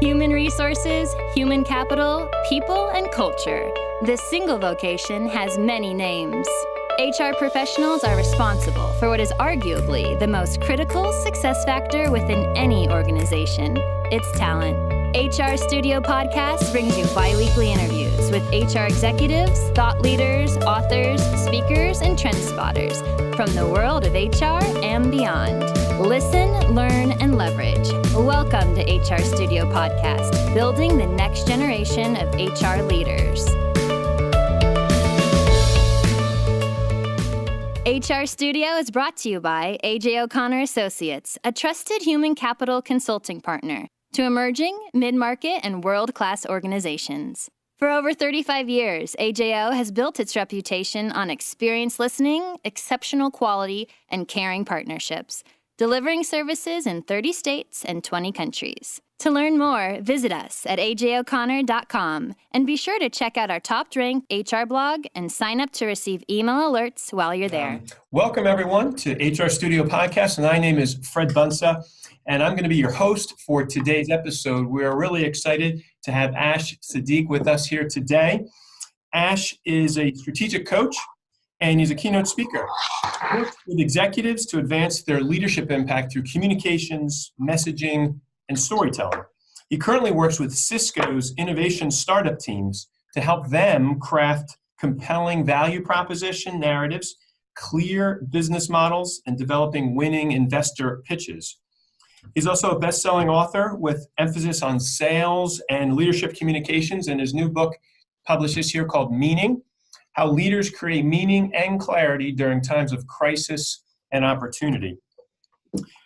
Human resources, human capital, people, and culture. This single vocation has many names. HR professionals are responsible for what is arguably the most critical success factor within any organization. It's talent. HR Studio Podcast brings you bi-weekly interviews with HR executives, thought leaders, authors, speakers, and trend spotters from the world of HR and beyond. Listen, learn, and leverage. Welcome to HR Studio Podcast, building the next generation of HR leaders. HR Studio is brought to you by A.J. O'Connor Associates, a trusted human capital consulting partner to emerging, mid-market, and world-class organizations. For over 35 years, AJO has built its reputation on experienced listening, exceptional quality, and caring partnerships, delivering services in 30 states and 20 countries. To learn more, visit us at ajoconnor.com and be sure to check out our top-ranked HR blog and sign up to receive email alerts while you're there. Welcome, everyone, to HR Studio Podcast, and my name is Fred Bunsa, and I'm going to be your host for today's episode. We are really excited to have Seddeek with us here today. Ash is a strategic coach, and he's a keynote speaker. He works with executives to advance their leadership impact through communications, messaging, and storytelling. He currently works with Cisco's innovation startup teams to help them craft compelling value proposition narratives, clear business models, and developing winning investor pitches. He's also a best-selling author with emphasis on sales and leadership communications, and his new book published this year called Meaning: How Leaders Create Meaning and Clarity During Times of Crisis and Opportunity.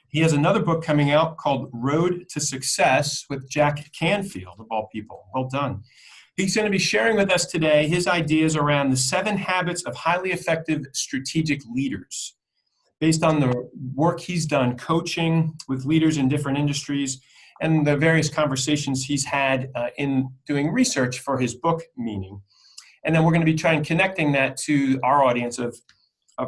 He has another book coming out called Road to Success with Jack Canfield, of all people. Well done. He's going to be sharing with us today his ideas around the 7 habits of highly effective strategic leaders, based on the work he's done coaching with leaders in different industries and the various conversations he's had in doing research for his book, Meaning. And then we're going to be connecting that to our audience of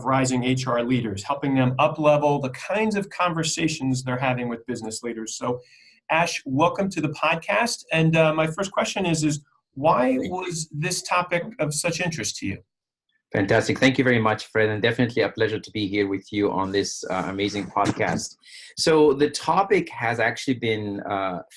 rising HR leaders, helping them up-level the kinds of conversations they're having with business leaders. So, Ash, welcome to the podcast. And my first question is why was this topic of such interest to you? Fantastic. Thank you very much, Fred, and definitely a pleasure to be here with you on this amazing podcast. So the topic has actually been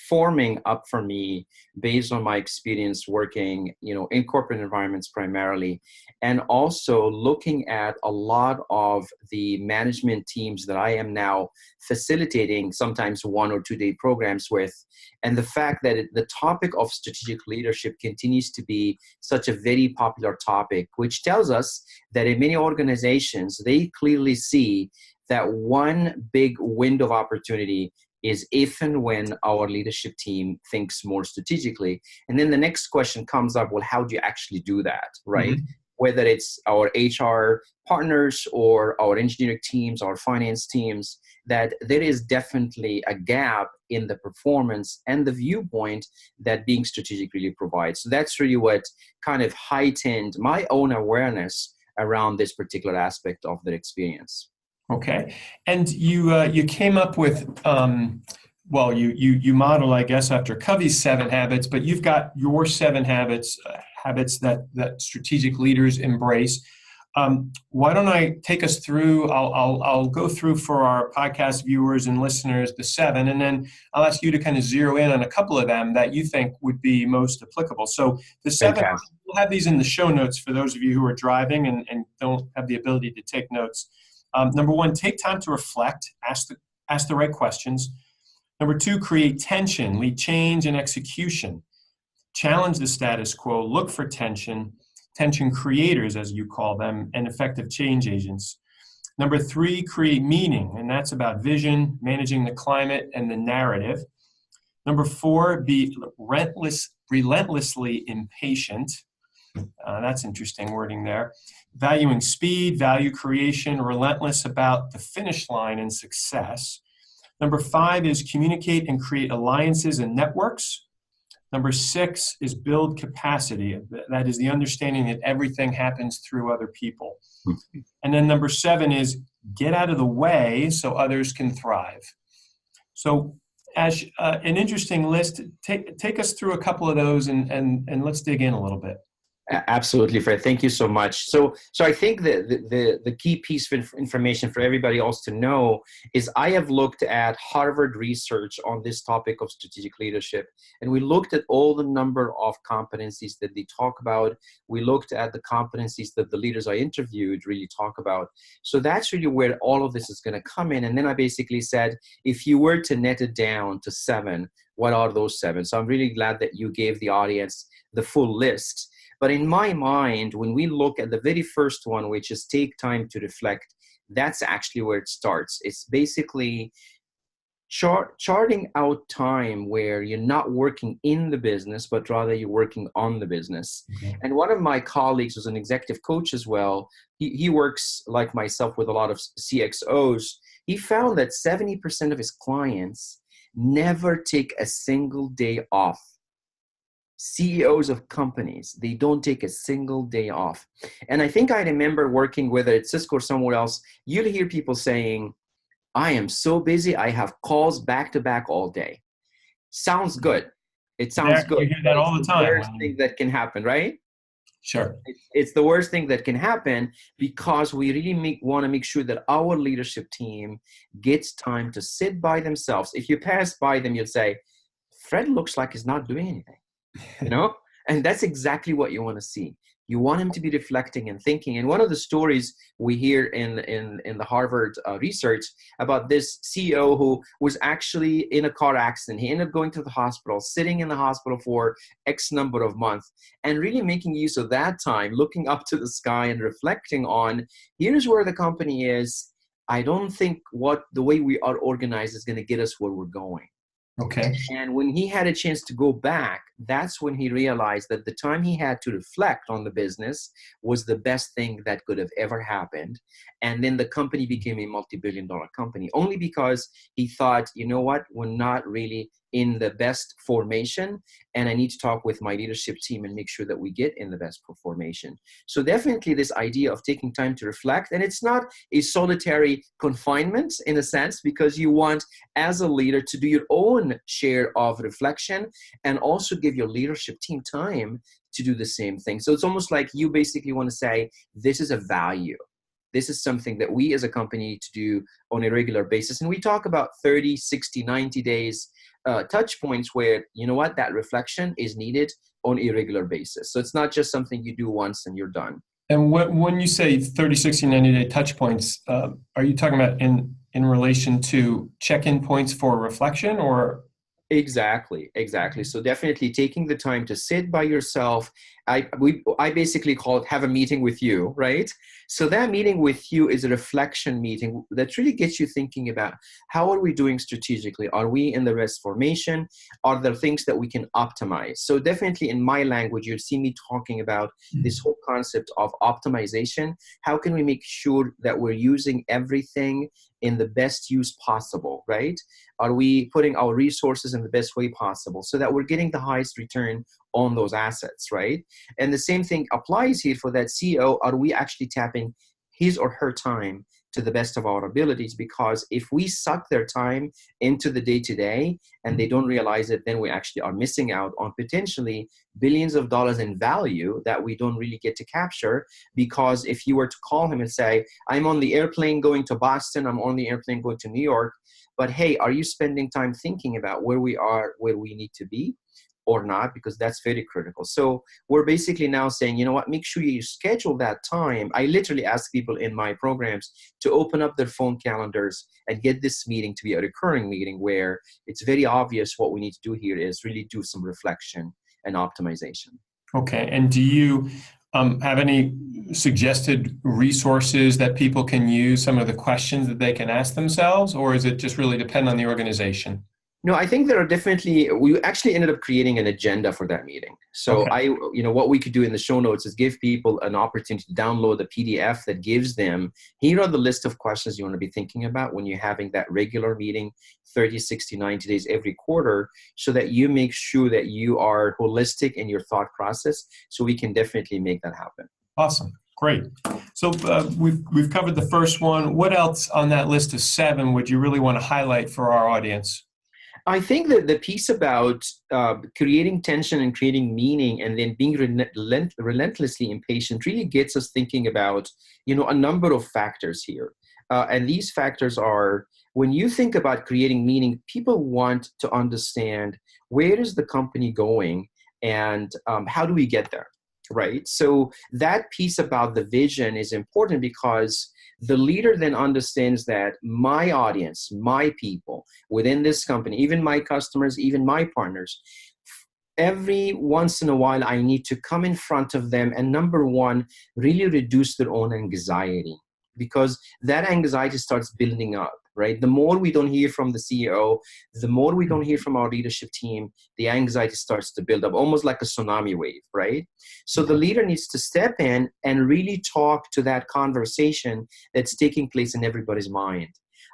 forming up for me based on my experience working, in corporate environments primarily, and also looking at a lot of the management teams that I am now facilitating sometimes 1 or 2 day programs with, and the fact that the topic of strategic leadership continues to be such a very popular topic, which tells us that in many organizations, they clearly see that one big window of opportunity is if and when our leadership team thinks more strategically. And then the next question comes up, well, how do you actually do that, right? Mm-hmm. Whether it's our HR partners or our engineering teams, our finance teams, that there is definitely a gap in the performance and the viewpoint that being strategic really provides. So that's really what kind of heightened my own awareness around this particular aspect of the experience. Okay. And you came up with, you model, I guess, after Covey's 7 habits, but you've got your 7 habits that strategic leaders embrace. Why don't I take us through, I'll go through for our podcast viewers and listeners, the 7, and then I'll ask you to kind of zero in on a couple of them that you think would be most applicable. So the 7, Fantastic. We'll have these in the show notes for those of you who are driving and don't have the ability to take notes. Number 1, take time to reflect, ask the right questions. Number 2, create tension, lead change and execution. Challenge the status quo, look for tension creators, as you call them, and effective change agents. Number 3, create meaning, and that's about vision, managing the climate and the narrative. Number 4, be relentlessly impatient. That's interesting wording there. Valuing speed, value creation, relentless about the finish line and success. Number 5 is communicate and create alliances and networks. Number 6 is build capacity. That is the understanding that everything happens through other people. And then number 7 is get out of the way so others can thrive. So Ash, an interesting list. Take us through a couple of those and let's dig in a little bit. Absolutely, Fred. Thank you so much. So I think that the key piece of information for everybody else to know is I have looked at Harvard research on this topic of strategic leadership, and we looked at all the number of competencies that they talk about. We looked at the competencies that the leaders I interviewed really talk about. So that's really where all of this is going to come in. And then I basically said, if you were to net it down to 7, what are those 7? So I'm really glad that you gave the audience the full list. But in my mind, when we look at the very first one, which is take time to reflect, that's actually where it starts. It's basically charting out time where you're not working in the business, but rather you're working on the business. Okay. And one of my colleagues was an executive coach as well. He works like myself with a lot of CXOs. He found that 70% of his clients never take a single day off. CEOs of companies, they don't take a single day off. And I think I remember working, whether it's Cisco or somewhere else, you'd hear people saying, I am so busy, I have calls back to back all day. Sounds good. It sounds good. You hear that all the time. It's the worst thing that can happen, right? Sure. It's the worst thing that can happen because we really want to make sure that our leadership team gets time to sit by themselves. If you pass by them, you'd say, Fred looks like he's not doing anything. And that's exactly what you want to see. You want him to be reflecting and thinking. And one of the stories we hear in the Harvard research about this CEO who was actually in a car accident. He ended up going to the hospital, sitting in the hospital for X number of months, and really making use of that time, looking up to the sky and reflecting on, here's where the company is. I don't think the way we are organized is going to get us where we're going. Okay. And when he had a chance to go back, that's when he realized that the time he had to reflect on the business was the best thing that could have ever happened. And then the company became a multi-billion-dollar company only because he thought, you know what, we're not really in the best formation, and I need to talk with my leadership team and make sure that we get in the best formation. So definitely this idea of taking time to reflect, and it's not a solitary confinement in a sense, because you want as a leader to do your own share of reflection and also give your leadership team time to do the same thing. So it's almost like you basically want to say, this is a value. This is something that we as a company need to do on a regular basis. And we talk about 30, 60, 90 days touch points where, you know what, that reflection is needed on a regular basis. So it's not just something you do once and you're done. And when you say 30, 60, 90-day touch points, are you talking about in relation to check-in points for reflection or? Exactly. So definitely taking the time to sit by yourself. I basically call it have a meeting with you, right? So that meeting with you is a reflection meeting that really gets you thinking about how are we doing strategically? Are we in the best formation? Are there things that we can optimize? So definitely in my language, you'll see me talking about this whole concept of optimization. How can we make sure that we're using everything in the best use possible, right? Are we putting our resources in the best way possible so that we're getting the highest return on those assets, right? And the same thing applies here for that CEO. Are we actually tapping his or her time to the best of our abilities? Because if we suck their time into the day-to-day and they don't realize it, then we actually are missing out on potentially billions of dollars in value that we don't really get to capture. Because if you were to call him and say, I'm on the airplane going to Boston, I'm on the airplane going to New York, but hey, are you spending time thinking about where we are, where we need to be? Or not, because that's very critical. So we're basically now saying, you know what, make sure you schedule that time. I literally ask people in my programs to open up their phone calendars and get this meeting to be a recurring meeting where it's very obvious what we need to do here is really do some reflection and optimization. Okay. And do you have any suggested resources that people can use, some of the questions that they can ask themselves, or is it just really depend on the organization? No, I think there are definitely, we actually ended up creating an agenda for that meeting. So okay. What we could do in the show notes is give people an opportunity to download the PDF that gives them, here are the list of questions you want to be thinking about when you're having that regular meeting, 30, 60, 90 days every quarter, so that you make sure that you are holistic in your thought process. So we can definitely make that happen. Awesome. Great. So we've covered the first one. What else on that list of 7 would you really want to highlight for our audience? I think that the piece about creating tension and creating meaning and then being relentlessly impatient really gets us thinking about, a number of factors here. And these factors are, when you think about creating meaning, people want to understand where is the company going and how do we get there, right? So that piece about the vision is important because the leader then understands that my audience, my people within this company, even my customers, even my partners, every once in a while, I need to come in front of them and number one, really reduce their own anxiety, because that anxiety starts building up, right? The more we don't hear from the CEO, the more we don't hear from our leadership team, the anxiety starts to build up, almost like a tsunami wave, right? So the leader needs to step in and really talk to that conversation that's taking place in everybody's mind.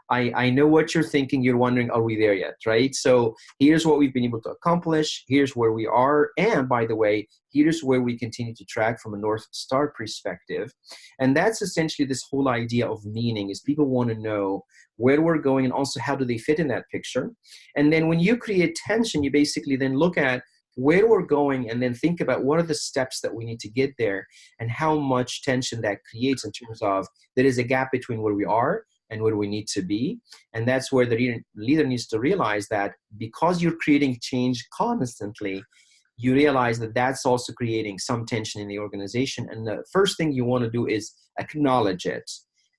I know what you're thinking. You're wondering, are we there yet, right? So here's what we've been able to accomplish. Here's where we are. And by the way, here's where we continue to track from a North Star perspective. And that's essentially this whole idea of meaning, is people want to know where we're going and also how do they fit in that picture. And then when you create tension, you basically then look at where we're going and then think about what are the steps that we need to get there and how much tension that creates in terms of there is a gap between where we are and where we need to be. And that's where the leader needs to realize that because you're creating change constantly, you realize that that's also creating some tension in the organization. And the first thing you want to do is acknowledge it.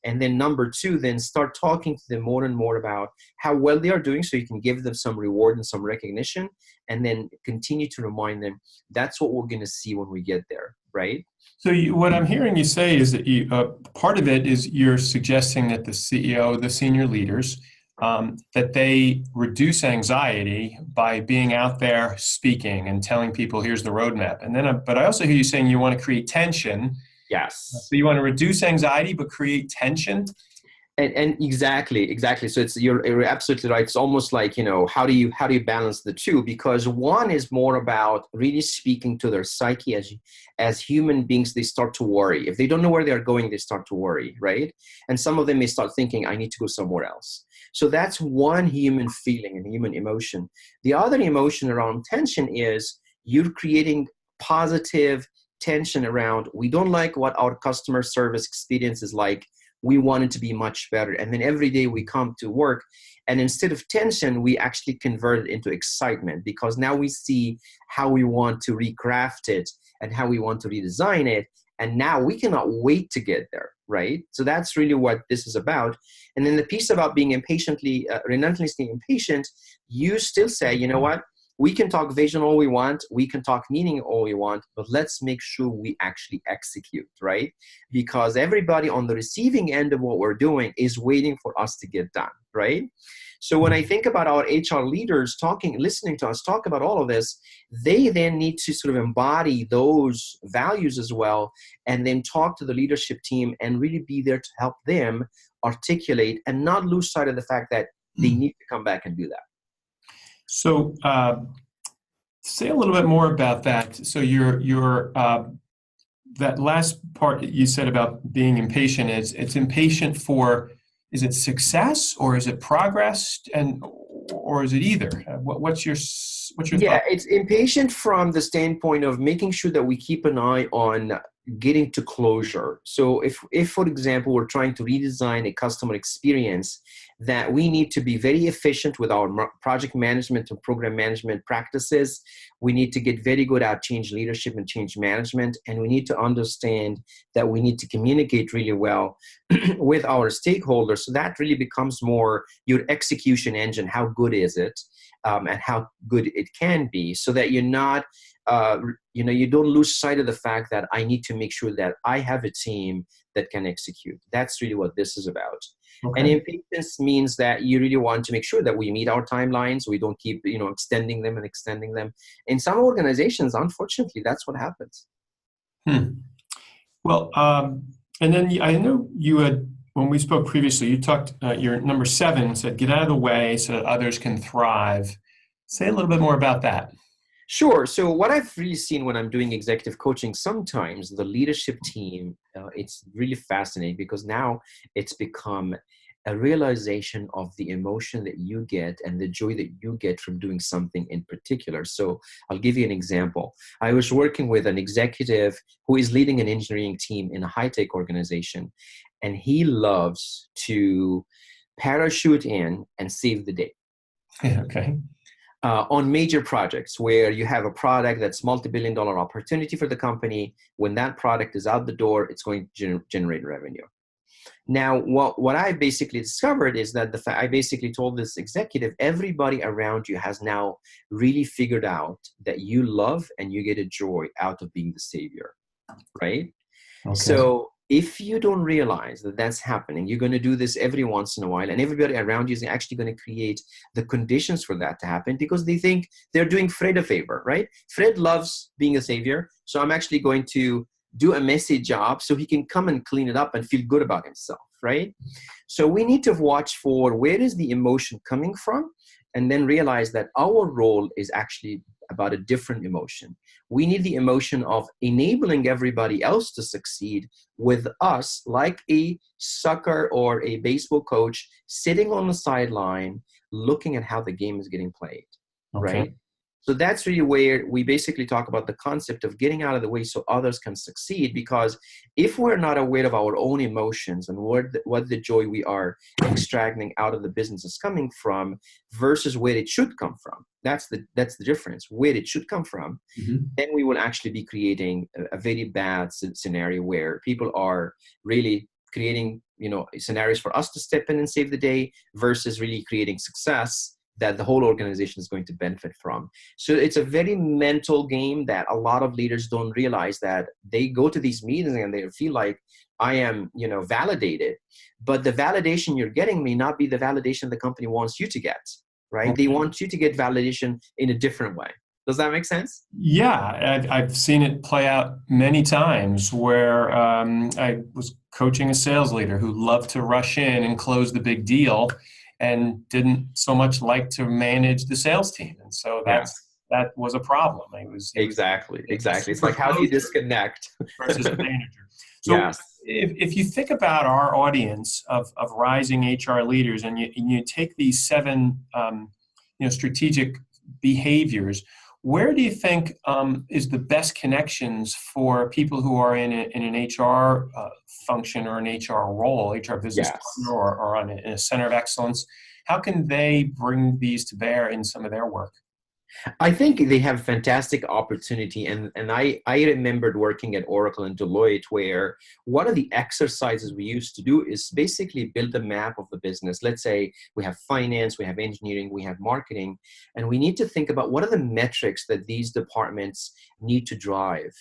And then number two, then start talking to them more and more about how well they are doing so you can give them some reward and some recognition, and then continue to remind them that's what we're going to see when we get there, right? So what I'm hearing you say is that part of it is you're suggesting that the CEO, the senior leaders, that they reduce anxiety by being out there speaking and telling people, here's the roadmap. And then, but I also hear you saying you want to create tension. Yes. So you want to reduce anxiety, but create tension? And exactly. So you're absolutely right. It's almost like, how do you balance the two? Because one is more about really speaking to their psyche as human beings. They start to worry. If they don't know where they're going, they start to worry, right? And some of them may start thinking, I need to go somewhere else. So that's one human feeling and human emotion. The other emotion around tension is you're creating positive tension around, we don't like what our customer service experience is like. We want it to be much better. And then every day we come to work, and instead of tension, we actually convert it into excitement, because now we see how we want to recraft it and how we want to redesign it. And now we cannot wait to get there, right? So that's really what this is about. And then the piece about being relentlessly impatient, you still say, you know what? We can talk vision all we want, we can talk meaning all we want, but let's make sure we actually execute, right? Because everybody on the receiving end of what we're doing is waiting for us to get done, right? So when I think about our HR leaders listening to us talk about all of this, they then need to sort of embody those values as well, and then talk to the leadership team and really be there to help them articulate and not lose sight of the fact that they need to come back and do that. So say a little bit more about that. So your that last part that you said about being impatient, it's impatient for, is it success or is it progress, or is it either? What's your Yeah, thought? it's impatient from the standpoint of making sure that we keep an eye on getting to closure. So if for example, we're trying to redesign a customer experience, that we need to be very efficient with our project management and program management practices. We need to get very good at change leadership and change management. And we need to understand that we need to communicate really well with our stakeholders. So that really becomes more your execution engine. How good is it? And how good it can be, so that you're not, you don't lose sight of the fact that I need to make sure that I have a team that can execute. That's really what this is about. Okay. And impatience means that you really want to make sure that we meet our timelines. We don't keep, extending them. In some organizations, unfortunately, that's what happens. Well, and then I know you had, when we spoke previously, you talked, your number 7 said, get out of the way so that others can thrive. Say a little bit more about that. Sure. So what I've really seen when I'm doing executive coaching, sometimes the leadership team, it's really fascinating because now it's become a realization of the emotion that you get and the joy that you get from doing something in particular. So I'll give you an example. I was working with an executive who is leading an engineering team in a high-tech organization, and he loves to parachute in and save the day. Okay. On major projects where you have a product that's multi-billion-dollar opportunity for the company. When that product is out the door, it's going to generate revenue. Now, what I basically discovered is that I basically told this executive, everybody around you has now really figured out that you love and you get a joy out of being the savior, right? Okay. So if you don't realize that that's happening, you're going to do this every once in a while, and everybody around you is actually going to create the conditions for that to happen because they think they're doing Fred a favor, right? Fred loves being a savior, so I'm actually going to do a messy job so he can come and clean it up and feel good about himself, right? So we need to watch for where is the emotion coming from, and then realize that our role is actually about a different emotion. We need the emotion of enabling everybody else to succeed with us, like a soccer or a baseball coach sitting on the sideline looking at how the game is getting played, Okay. right? So that's really where we basically talk about the concept of getting out of the way so others can succeed, because if we're not aware of our own emotions and what the joy we are extracting out of the business is coming from versus where it should come from, that's the difference, where it should come from, then we will actually be creating a very bad scenario where people are really creating, scenarios for us to step in and save the day versus really creating success that the whole organization is going to benefit from. So it's a very mental game that a lot of leaders don't realize, that they go to these meetings and they feel like I am, validated, but the validation you're getting may not be the validation the company wants you to get, right? They want you to get validation in a different way. Does that make sense? Yeah, I've seen it play out many times where I was coaching a sales leader who loved to rush in and close the big deal and didn't so much like to manage the sales team. And so that was a problem. He was exactly. It's like, how do you disconnect? Versus a manager. So yes. if you think about our audience of rising HR leaders, and you take these 7 strategic behaviors, where do you think is the best connections for people who are in an HR function or an HR role, HR business partner, or in a center of excellence? How can they bring these to bear in some of their work? I think they have fantastic opportunity. And I remembered working at Oracle and Deloitte, where one of the exercises we used to do is basically build a map of the business. Let's say we have finance, we have engineering, we have marketing, and we need to think about what are the metrics that these departments need to drive.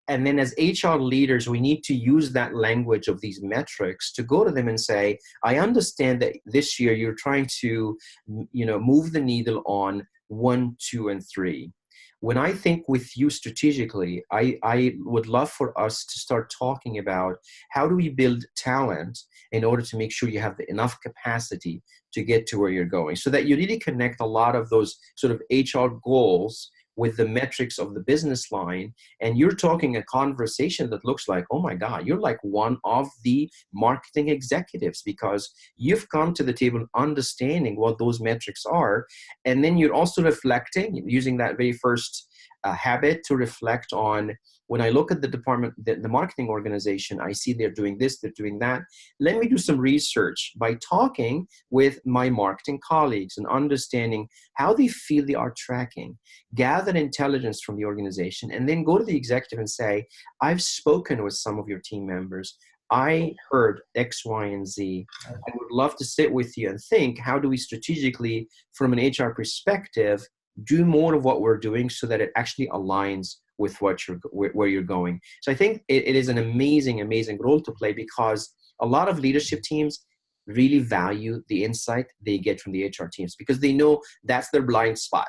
And then as HR leaders, we need to use that language of these metrics to go to them and say, I understand that this year you're trying to, move the needle on 1, 2, and 3. When I think with you strategically, I would love for us to start talking about how do we build talent in order to make sure you have enough capacity to get to where you're going, so that you really connect a lot of those sort of HR goals with the metrics of the business line. And you're talking a conversation that looks like, oh my God, you're like one of the marketing executives, because you've come to the table understanding what those metrics are. And then you're also reflecting, using that very first habit to reflect on, when I look at the department, the marketing organization, I see they're doing this, they're doing that. Let me do some research by talking with my marketing colleagues and understanding how they feel they are tracking, gather intelligence from the organization, and then go to the executive and say, I've spoken with some of your team members. I heard X, Y, and Z. I would love to sit with you and think, how do we strategically, from an HR perspective, do more of what we're doing so that it actually aligns with where you're going. So I think it is an amazing, amazing role to play, because a lot of leadership teams really value the insight they get from the HR teams, because they know that's their blind spot.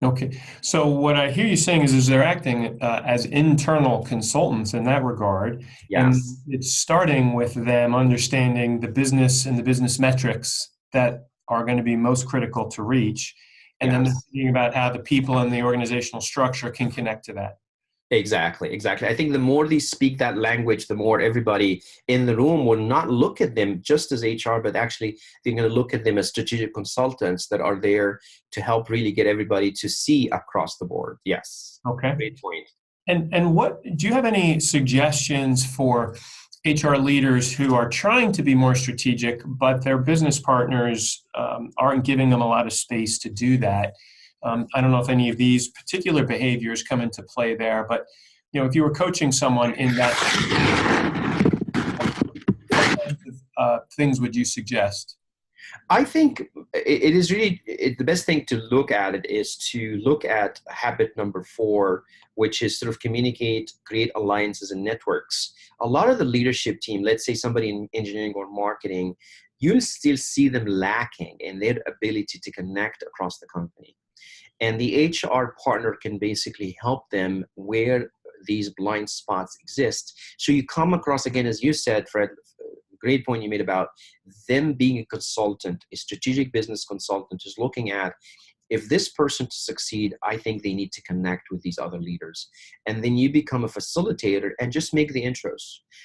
Okay. So what I hear you saying is they're acting as internal consultants in that regard. Yes. And it's starting with them understanding the business and the business metrics that are going to be most critical to reach. And then thinking about how the people and the organizational structure can connect to that. Exactly, exactly. I think the more they speak that language, the more everybody in the room will not look at them just as HR, but actually they're going to look at them as strategic consultants that are there to help really get everybody to see across the board. Yes. Okay. Great point. And what do you have any suggestions for HR leaders who are trying to be more strategic, but their business partners aren't giving them a lot of space to do that? I don't know if any of these particular behaviors come into play there, but if you were coaching someone in that, things would you suggest? I think it is really the best thing to look at it is to look at habit number 4, which is sort of communicate, create alliances and networks. A lot of the leadership team, let's say somebody in engineering or marketing, you'll still see them lacking in their ability to connect across the company. And the HR partner can basically help them where these blind spots exist. So you come across, again, as you said, Fred, great point you made about them being a consultant, a strategic business consultant is looking at, if this person to succeed, I think they need to connect with these other leaders. And then you become a facilitator and just make the intros.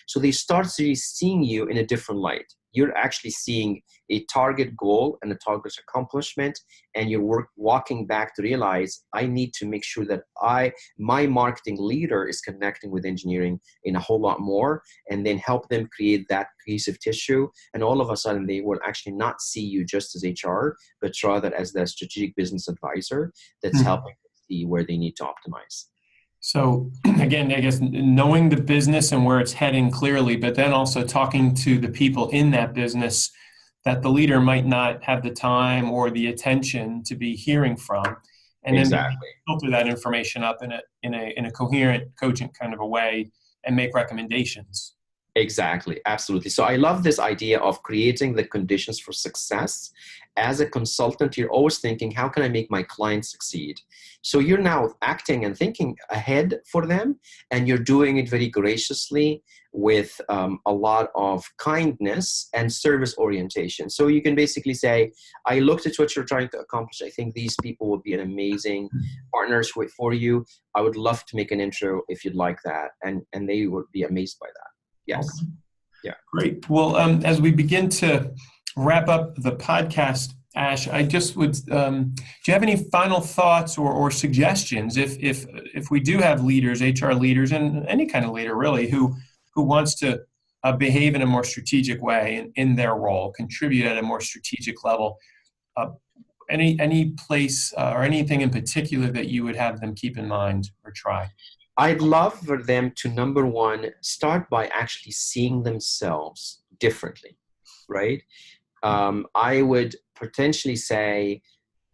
So they start seeing you in a different light. You're actually seeing a target goal and a target accomplishment, and you're walking back to realize, I need to make sure that my marketing leader is connecting with engineering in a whole lot more, and then help them create that cohesive tissue. And all of a sudden, they will actually not see you just as HR, but rather as the strategic business advisor that's helping them see where they need to optimize. So again, I guess knowing the business and where it's heading clearly, but then also talking to the people in that business that the leader might not have the time or the attention to be hearing from, and then filter that information up in a coherent, cogent kind of a way and make recommendations. Exactly. Absolutely. So I love this idea of creating the conditions for success. As a consultant, you're always thinking, how can I make my client succeed? So you're now acting and thinking ahead for them, and you're doing it very graciously with a lot of kindness and service orientation. So you can basically say, I looked at what you're trying to accomplish. I think these people would be an amazing partners for you. I would love to make an intro if you'd like that. And they would be amazed by that. Yes. Okay. Yeah. Great. Well, as we begin to wrap up the podcast, Ash, I just would, do you have any final thoughts or suggestions if we do have leaders, HR leaders, and any kind of leader really, who wants to behave in a more strategic way in their role, contribute at a more strategic level, any place or anything in particular that you would have them keep in mind or try? I'd love for them to, number one, start by actually seeing themselves differently, right? I would potentially say,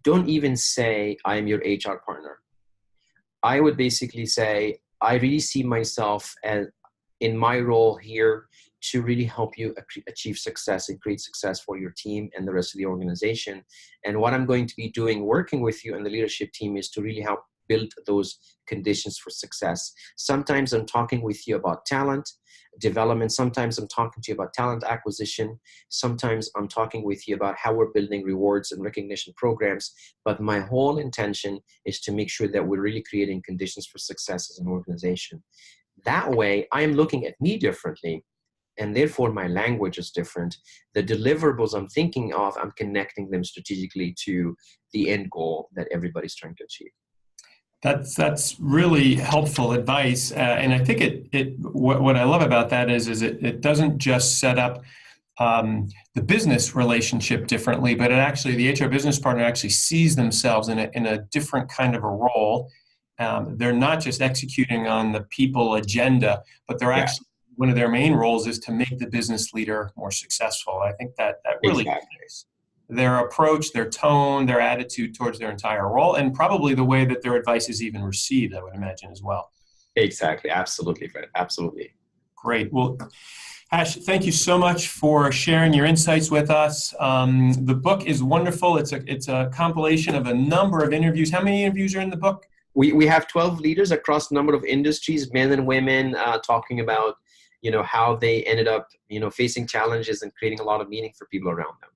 don't even say, I'm your HR partner. I would basically say, I really see myself as in my role here to really help you achieve success and create success for your team and the rest of the organization. And what I'm going to be doing, working with you and the leadership team, is to really help build those conditions for success. Sometimes I'm talking with you about talent development. Sometimes I'm talking to you about talent acquisition. Sometimes I'm talking with you about how we're building rewards and recognition programs. But my whole intention is to make sure that we're really creating conditions for success as an organization. That way, I am looking at me differently, and therefore my language is different. The deliverables I'm thinking of, I'm connecting them strategically to the end goal that everybody's trying to achieve. That's really helpful advice, and I think what I love about that is it doesn't just set up the business relationship differently, but the HR business partner actually sees themselves in a different kind of a role. They're not just executing on the people agenda, but they're actually, one of their main roles is to make the business leader more successful. I think that really is their approach, their tone, their attitude towards their entire role, and probably the way that their advice is even received, I would imagine, as well. Exactly. Absolutely, Fred. Absolutely. Great. Well, Ash, thank you so much for sharing your insights with us. The book is wonderful. It's a compilation of a number of interviews. How many interviews are in the book? We have 12 leaders across a number of industries, men and women, talking about, how they ended up, facing challenges and creating a lot of meaning for people around them.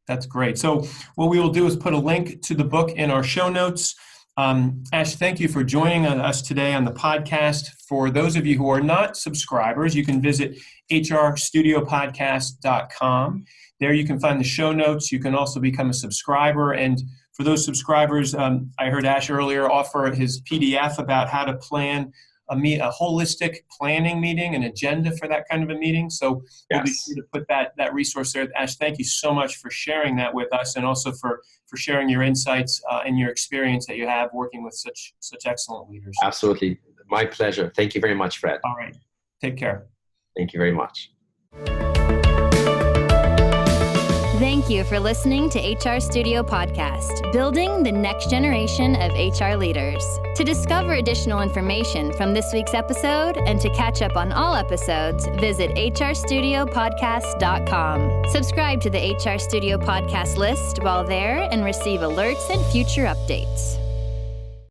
That's great. So what we will do is put a link to the book in our show notes. Ash, thank you for joining us today on the podcast. For those of you who are not subscribers, you can visit hrstudiopodcast.com. There you can find the show notes. You can also become a subscriber. And for those subscribers, I heard Ash earlier offer his PDF about how to plan a holistic planning meeting, an agenda for that kind of a meeting. So we'll be sure to put that resource there. Ash, thank you so much for sharing that with us, and also for sharing your insights and your experience that you have working with such excellent leaders. Absolutely. My pleasure. Thank you very much, Fred. All right. Take care. Thank you very much. Thank you for listening to HR Studio Podcast, building the next generation of HR leaders. To discover additional information from this week's episode and to catch up on all episodes, visit hrstudiopodcast.com. Subscribe to the HR Studio Podcast list while there and receive alerts and future updates.